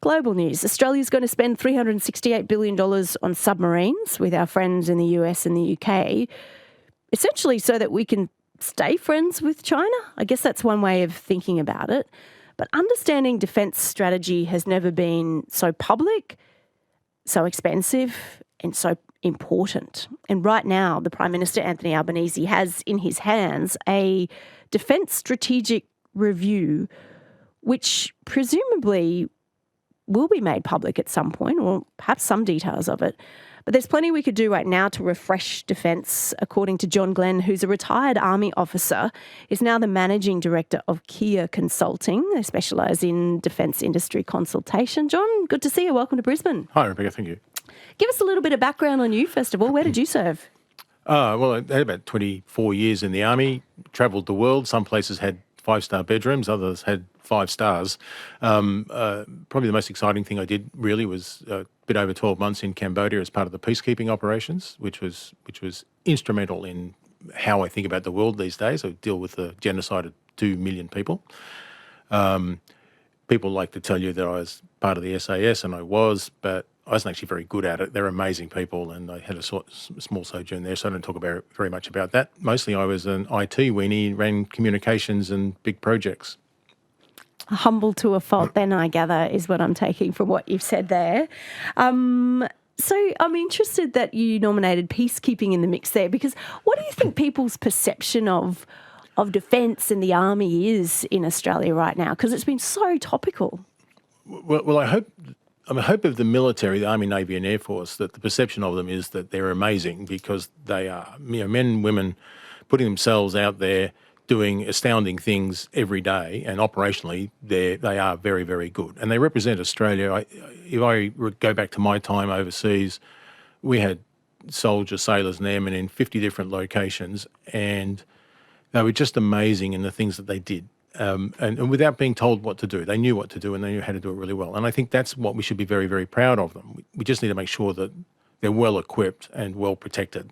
Global news. Australia's going to spend $368 billion on submarines with our friends in the US and the UK, essentially so that we can stay friends with China. I guess that's one way of thinking about it. But understanding defence strategy has never been so public, so expensive and so important. And right now, the Prime Minister, Anthony Albanese, has in his hands a defence strategic review which presumably will be made public at some point, or perhaps some details of it. But there's plenty we could do right now to refresh defence. According to John Glenn, who's a retired Army officer, is now the Managing Director of Kiah Consulting. They specialise in defence industry consultation. John, good to see you. Welcome to Brisbane. Hi, Rebecca. Thank you. Give us a little bit of background on you, first of all. Where did you serve? Well, I had about 24 years in the Army, travelled the world. Some places had 5-star bedrooms, others had 5 stars. Probably the most exciting thing I did really was a bit over 12 months in Cambodia as part of the peacekeeping operations, which was instrumental in how I think about the world these days. I deal with the genocide of 2 million people. People like to tell you that I was part of the SAS, and I was, but I wasn't actually very good at it. They're amazing people, and I had a small sojourn there, so I don't talk very much about that. Mostly I was an IT weenie, ran communications and big projects. Humble to a fault then, I gather, is what I'm taking from what you've said there. So I'm interested that you nominated peacekeeping in the mix there, because what do you think people's perception of defence and the Army is in Australia right now? Because it's been so topical. Well, I hope of the military, the Army, Navy and Air Force, that the perception of them is that they're amazing, because they are men and women putting themselves out there doing astounding things every day, and operationally they are very, very good. And they represent Australia. If I go back to my time overseas, we had soldiers, sailors and airmen in 50 different locations, and they were just amazing in the things that they did. And without being told what to do. They knew what to do and they knew how to do it really well. And I think that's what we should be very, very proud of them. We just need to make sure that they're well equipped and well protected.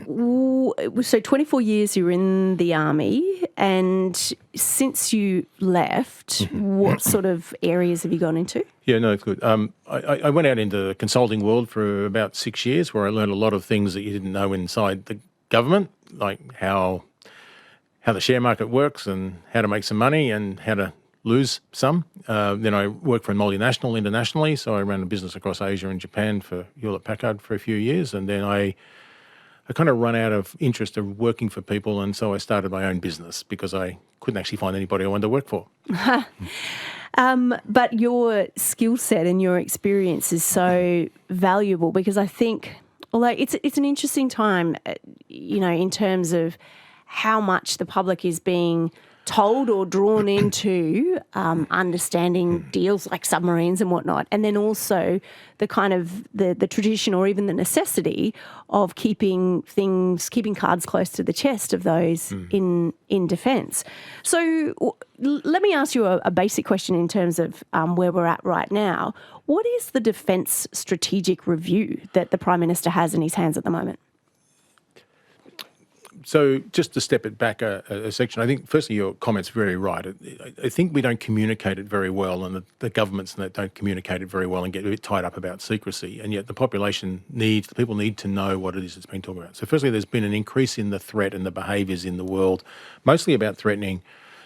So 24 years you were in the Army, and since you left, what sort of areas have you gone into? Yeah, no, it's good. I went out into the consulting world for about 6 years, where I learned a lot of things that you didn't know inside the government, like how the share market works and how to make some money and how to lose some. Then I worked for a multinational internationally, so I ran a business across Asia and Japan for Hewlett-Packard for a few years, and then I kind of run out of interest of working for people, and so I started my own business because I couldn't actually find anybody I wanted to work for. But your skill set and your experience is so valuable, because I think, although it's an interesting time, in terms of how much the public is being told or drawn into understanding deals like submarines and whatnot, and then also the kind of the tradition or even the necessity of keeping cards close to the chest of those in defence. So let me ask you a basic question in terms of where we're at right now. What is the Defence Strategic Review that the Prime Minister has in his hands at the moment? So just to step it back a section, I think firstly your comment's very right. I think we don't communicate it very well, and the governments don't communicate it very well and get a bit tied up about secrecy, and yet the people need to know what it is that's being talked about. So firstly, there's been an increase in the threat and the behaviours in the world, mostly about threatening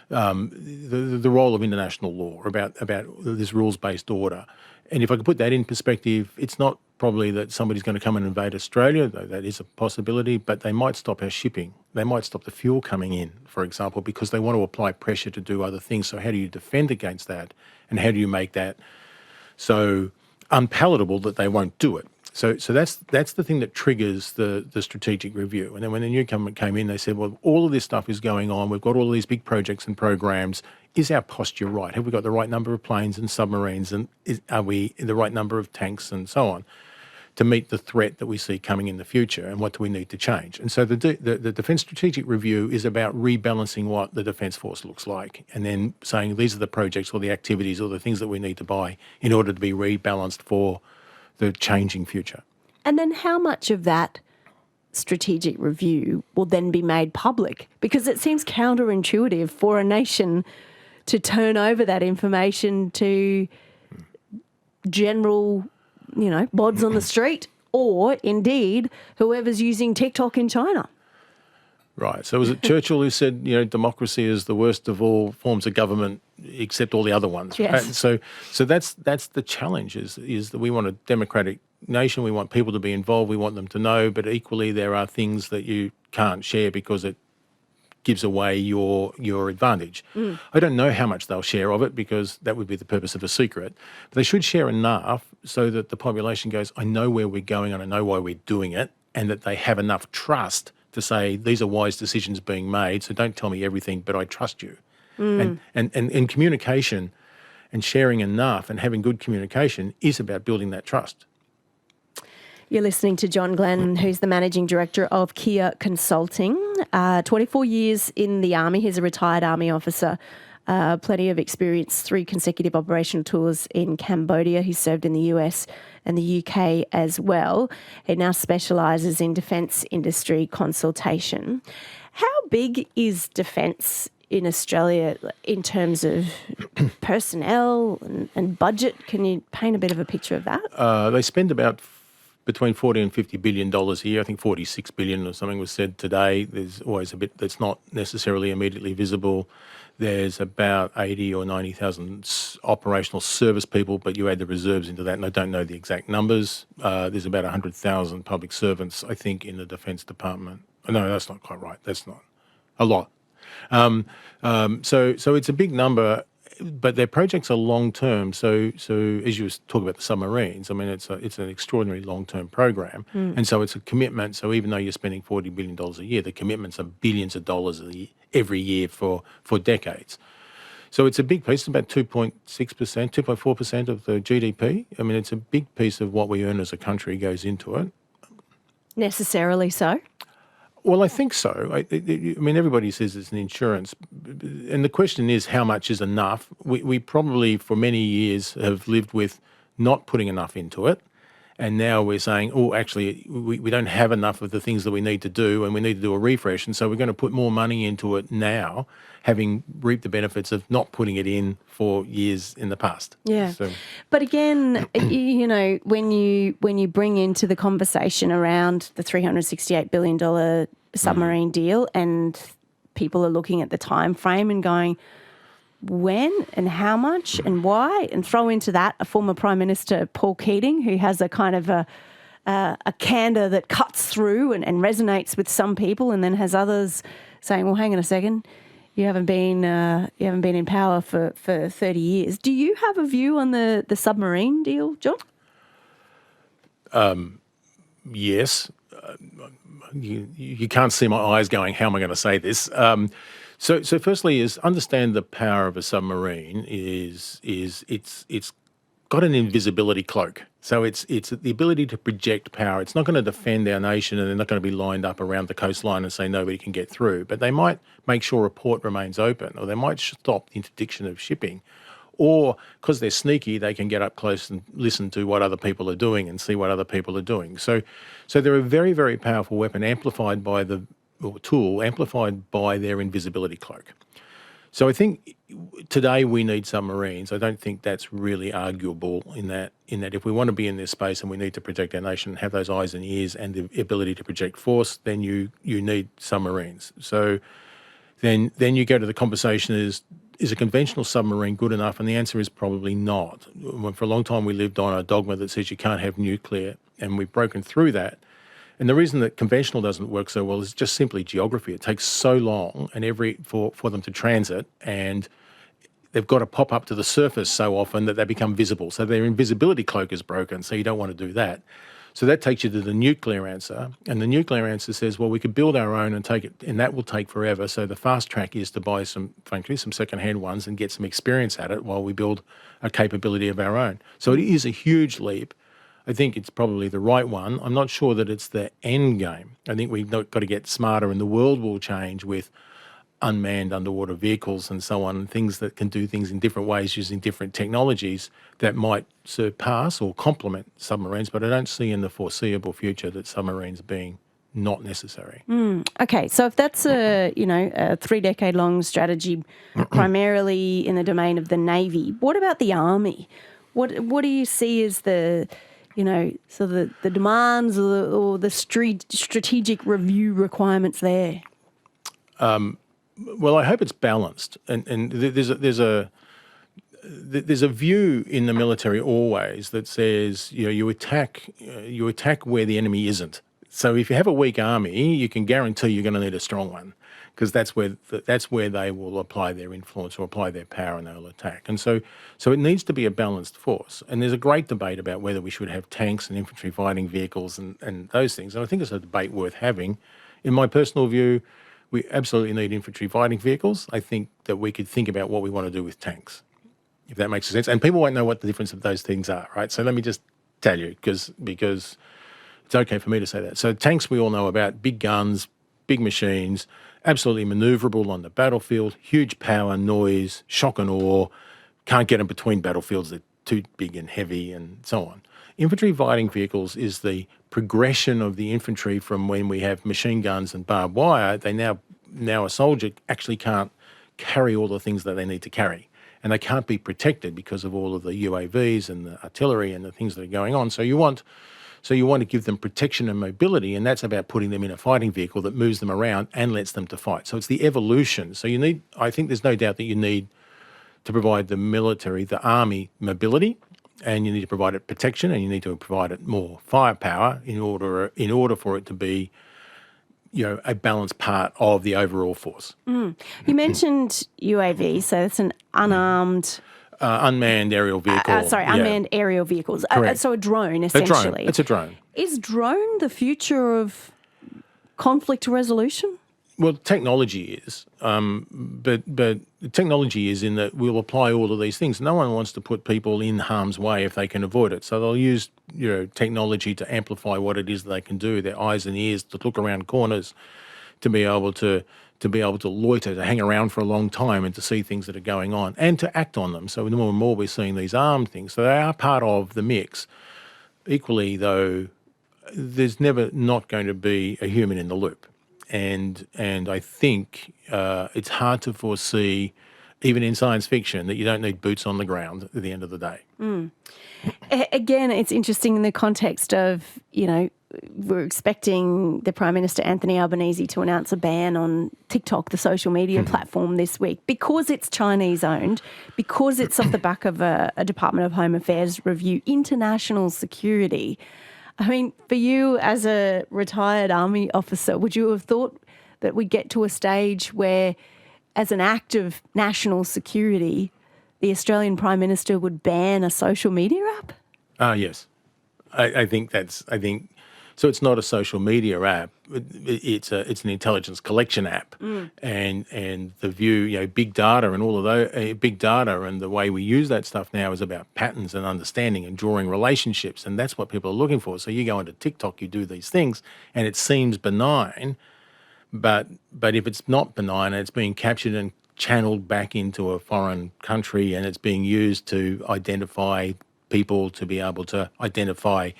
the role of international law, about this rules-based order. And if I could put that in perspective, it's not probably that somebody's going to come and invade Australia, though that is a possibility, but they might stop our shipping. They might stop the fuel coming in, for example, because they want to apply pressure to do other things. So how do you defend against that? And how do you make that so unpalatable that they won't do it? So that's the thing that triggers the strategic review. And then when the new government came in, they said, well, all of this stuff is going on. We've got all of these big projects and programs. Is our posture right? Have we got the right number of planes and submarines? And are we in the right number of tanks and so on to meet the threat that we see coming in the future? And what do we need to change? And so the Defence Strategic Review is about rebalancing what the Defence Force looks like, and then saying these are the projects or the activities or the things that we need to buy in order to be rebalanced for the changing future. And then how much of that strategic review will then be made public? Because it seems counterintuitive for a nation to turn over that information to general, mods on the street, or indeed whoever's using TikTok in China. Right. So was it Churchill who said, democracy is the worst of all forms of government except all the other ones? Yes. Right? So that's the challenge is that we want a democratic nation. We want people to be involved. We want them to know. But equally, there are things that you can't share because it gives away your advantage. I don't know how much they'll share of it because that would be the purpose of a secret. But they should share enough so that the population goes, I know where we're going and I know why we're doing it, and that they have enough trust to say these are wise decisions being made, so don't tell me everything, but I trust you. And communication and sharing enough and having good communication is about building that trust. You're listening to John Glenn, who's the Managing Director of Kiah Consulting. 24 years in the Army. He's a retired Army officer. Plenty of experience, 3 consecutive operational tours in Cambodia. He served in the US and the UK as well. He now specialises in defence industry consultation. How big is defence in Australia in terms of personnel and budget? Can you paint a bit of a picture of that? They spend about between $40 and $50 billion a year. I think 46 billion or something was said today. There's always a bit that's not necessarily immediately visible. There's about 80 or 90,000 operational service people, but you add the reserves into that, and I don't know the exact numbers. There's about 100,000 public servants, I think, in the Defence Department. No, that's not quite right. That's not a lot. So it's a big number, but their projects are long term. So as you talk about the submarines, I mean it's an extraordinary long term program, and so it's a commitment. So even though you're spending $40 billion a year, the commitments are billions of dollars every year for decades. So it's a big piece. It's about 2.6%, 2.4% of the GDP. I mean, it's a big piece of what we earn as a country goes into it. Necessarily so? Well, I think so. I mean, everybody says it's an insurance. And the question is, how much is enough? We probably, for many years, have lived with not putting enough into it. And now we're saying, oh, actually, we don't have enough of the things that we need to do, and we need to do a refresh. And so we're going to put more money into it now, having reaped the benefits of not putting it in for years in the past. Yeah. But again, when you bring into the conversation around the $368 billion submarine deal, and people are looking at the time frame and going, when and how much and why, and throw into that a former Prime Minister, Paul Keating, who has a kind of a candour that cuts through and resonates with some people, and then has others saying, well, hang on a second, you haven't been in power for 30 years. Do you have a view on the submarine deal, John? Yes. You can't see my eyes going, how am I going to say this? So firstly is understand the power of a submarine is it's got an invisibility cloak. So it's the ability to project power. It's not going to defend our nation, and they're not going to be lined up around the coastline and say nobody can get through. But they might make sure a port remains open, or they might stop the interdiction of shipping. Or because they're sneaky, they can get up close and listen to what other people are doing and see what other people are doing. So they're a very, very powerful weapon amplified by amplified by their invisibility cloak. So I think today we need submarines. I don't think that's really arguable in that if we want to be in this space and we need to protect our nation, have those eyes and ears and the ability to project force, then you need submarines. So then you go to the conversation is a conventional submarine good enough? And the answer is probably not. For a long time we lived on a dogma that says you can't have nuclear, and we've broken through that. And the reason that conventional doesn't work so well is just simply geography. It takes so long for them to transit, and they've got to pop up to the surface so often that they become visible. So their invisibility cloak is broken, so you don't want to do that. So that takes you to the nuclear answer. And the nuclear answer says, well, we could build our own and take it, and that will take forever. So the fast track is to buy some secondhand ones and get some experience at it while we build a capability of our own. So it is a huge leap. I think it's probably the right one. I'm not sure that it's the end game. I think we've got to get smarter, and the world will change with unmanned underwater vehicles and so on, things that can do things in different ways using different technologies that might surpass or complement submarines. But I don't see in the foreseeable future that submarines being not necessary. Okay, so if that's a 3-decade-long strategy, primarily in the domain of the Navy, what about the Army? What do you see as the demands or the strategic review requirements there? Well, I hope it's balanced, and there's a view in the military always that says you attack where the enemy isn't. So if you have a weak army, you can guarantee you're going to need a strong one, because that's where they will apply their influence or apply their power, and they'll attack. And so it needs to be a balanced force. And there's a great debate about whether we should have tanks and infantry fighting vehicles and those things. And I think it's a debate worth having. In my personal view, we absolutely need infantry fighting vehicles. I think that we could think about what we want to do with tanks, if that makes sense. And people won't know what the difference of those things are, right? So let me just tell you, because it's okay for me to say that. So tanks we all know about, big guns, big machines, absolutely manoeuvrable on the battlefield, huge power, noise, shock and awe, can't get them between battlefields, they're too big and heavy and so on. Infantry fighting vehicles is the progression of the infantry from when we have machine guns and barbed wire. They now a soldier actually can't carry all the things that they need to carry. And they can't be protected because of all of the UAVs and the artillery and the things that are going on. So you want to give them protection and mobility, and that's about putting them in a fighting vehicle that moves them around and lets them to fight. So it's the evolution. So I think there's no doubt that you need to provide the military, the army, mobility, and you need to provide it protection, and you need to provide it more firepower in order for it to be a balanced part of the overall force. You mentioned UAV, so it's an unarmed... unmanned aerial vehicle. Unmanned aerial vehicles. So a drone, essentially. It's a drone. Is drone the future of conflict resolution? Well, technology is, but technology is in that we'll apply all of these things. No one wants to put people in harm's way if they can avoid it. So they'll use technology to amplify what it is that they can do, their eyes and ears to look around corners, to be able to loiter, to hang around for a long time and to see things that are going on and to act on them. So more and more we're seeing these armed things. So they are part of the mix. Equally, though, there's never not going to be a human in the loop. And I think it's hard to foresee, even in science fiction, that you don't need boots on the ground at the end of the day. Again, it's interesting in the context of, we're expecting the Prime Minister Anthony Albanese to announce a ban on TikTok, the social media platform, this week, because it's Chinese-owned, because it's off the back of a Department of Home Affairs review, international security. I mean, for you as a retired army officer, would you have thought that we'd get to a stage where, as an act of national security, the Australian Prime Minister would ban a social media app? Yes. I think so. It's not a social media app. It's an intelligence collection app, and the view, big data and all of those, big data and the way we use that stuff now is about patterns and understanding and drawing relationships, and that's what people are looking for. So you go into TikTok, you do these things, and it seems benign, but if it's not benign and it's being captured and channeled back into a foreign country and it's being used to identify people, to be able to identify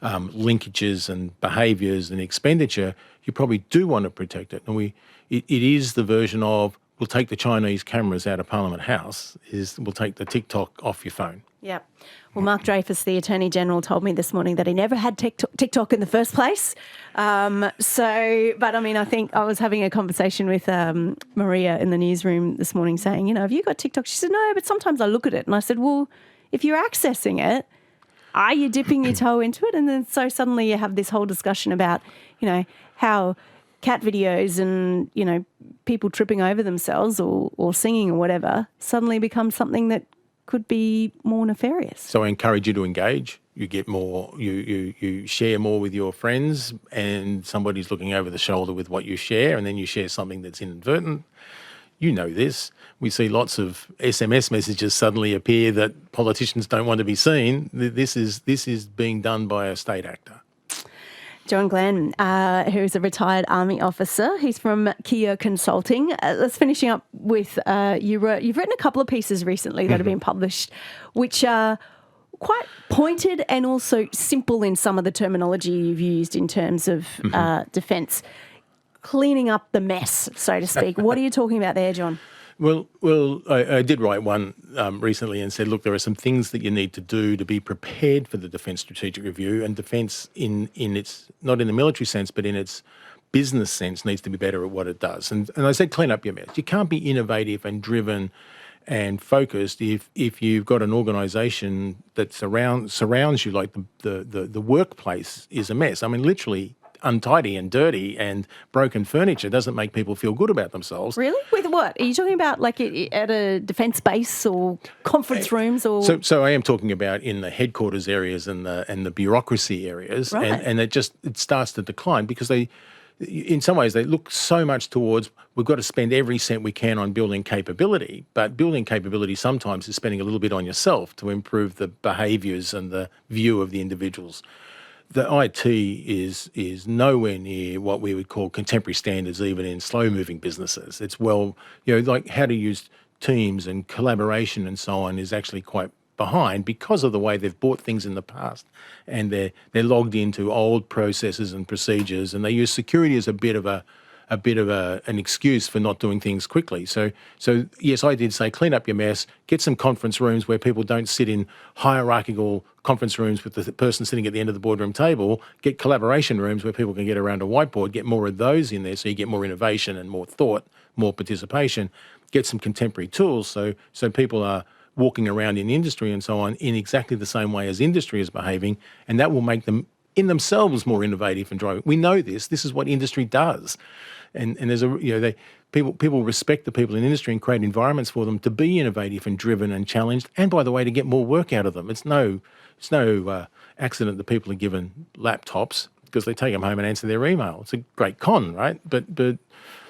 linkages and behaviours and expenditure, you probably do want to protect it. And it is the version of, we'll take the Chinese cameras out of Parliament House, we'll take the TikTok off your phone. Yeah. Well, Mark Dreyfus, the Attorney General, told me this morning that he never had TikTok in the first place. But I mean, I think I was having a conversation with Maria in the newsroom this morning saying, have you got TikTok? She said, no, but sometimes I look at it. And I said, well, if you're accessing it, are you dipping your toe into it? And then so suddenly you have this whole discussion about, how cat videos and, people tripping over themselves or singing or whatever suddenly becomes something that could be more nefarious. So I encourage you to engage. You get more, you share more with your friends, and somebody's looking over the shoulder with what you share, and then you share something that's inadvertent. You know this. We see lots of SMS messages suddenly appear that politicians don't want to be seen. This is being done by a state actor. John Glenn, who is a retired Army officer. He's from Kiah Consulting. Let's finishing up with you've written a couple of pieces recently that have been published, which are quite pointed and also simple in some of the terminology you've used in terms of defence. Cleaning up the mess, so to speak. What are you talking about there, John? Well, I did write one recently and said, look, there are some things that you need to do to be prepared for the Defence Strategic Review, and defence in its, not in the military sense, but in its business sense, needs to be better at what it does. And I said, clean up your mess. You can't be innovative and driven and focused if you've got an organisation that surrounds you, like the workplace is a mess. I mean, literally untidy and dirty and broken furniture doesn't make people feel good about themselves. Really? With what? Are you talking about like at a defence base or conference rooms or? So I am talking about in the headquarters areas and the bureaucracy areas, right. and it starts to decline because in some ways they look so much towards we've got to spend every cent we can on building capability, but building capability sometimes is spending a little bit on yourself to improve the behaviours and the view of the individuals. The IT is nowhere near what we would call contemporary standards, even in slow-moving businesses. It's like how to use teams and collaboration and so on is actually quite behind because of the way they've bought things in the past, and they're logged into old processes and procedures, and they use security as a bit of an excuse for not doing things quickly. So yes, I did say clean up your mess, get some conference rooms where people don't sit in hierarchical conference rooms with the person sitting at the end of the boardroom table, get collaboration rooms where people can get around a whiteboard, get more of those in there so you get more innovation and more thought, more participation, get some contemporary tools so people are walking around in industry and so on in exactly the same way as industry is behaving, and that will make them in themselves more innovative and driving. We know this is what industry does. And there's people respect the people in industry and create environments for them to be innovative and driven and challenged, and by the way, to get more work out of them. It's no accident that people are given laptops because they take them home and answer their email. It's a great con, right? But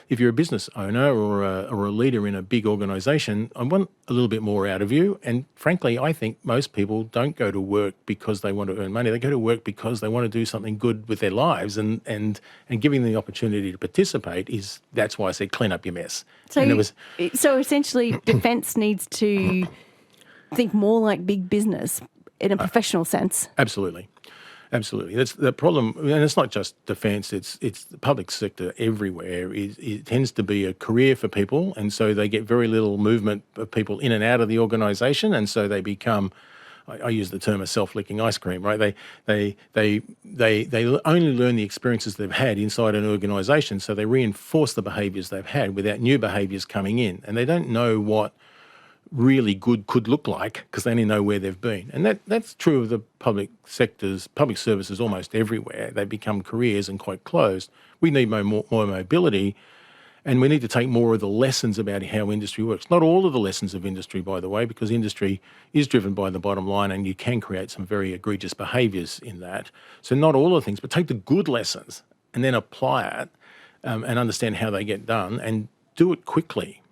if you're a business owner or a leader in a big organisation, I want a little bit more out of you. And frankly, I think most people don't go to work because they want to earn money. They go to work because they want to do something good with their lives, and giving them the opportunity to participate that's why I said clean up your mess. So essentially, defence needs to think more like big business in a professional sense. Absolutely. That's the problem, and it's not just defence. It's the public sector everywhere. It tends to be a career for people, and so they get very little movement of people in and out of the organisation, and so they become. I use the term of self-licking ice cream, right? They only learn the experiences they've had inside an organisation, so they reinforce the behaviours they've had without new behaviours coming in, and they don't know what really good could look like because they only know where they've been. And that's true of the public services almost everywhere. They become careers and quite closed. We need more mobility, and we need to take more of the lessons about how industry works. Not all of the lessons of industry, by the way, because industry is driven by the bottom line, and you can create some very egregious behaviours in that. So not all of the things, but take the good lessons and then apply it and understand how they get done and do it quickly.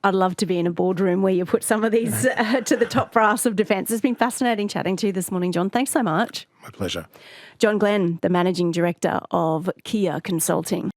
I'd love to be in a boardroom where you put some of these to the top brass of defence. It's been fascinating chatting to you this morning, John. Thanks so much. My pleasure. John Glenn, the Managing Director of Kiah Consulting.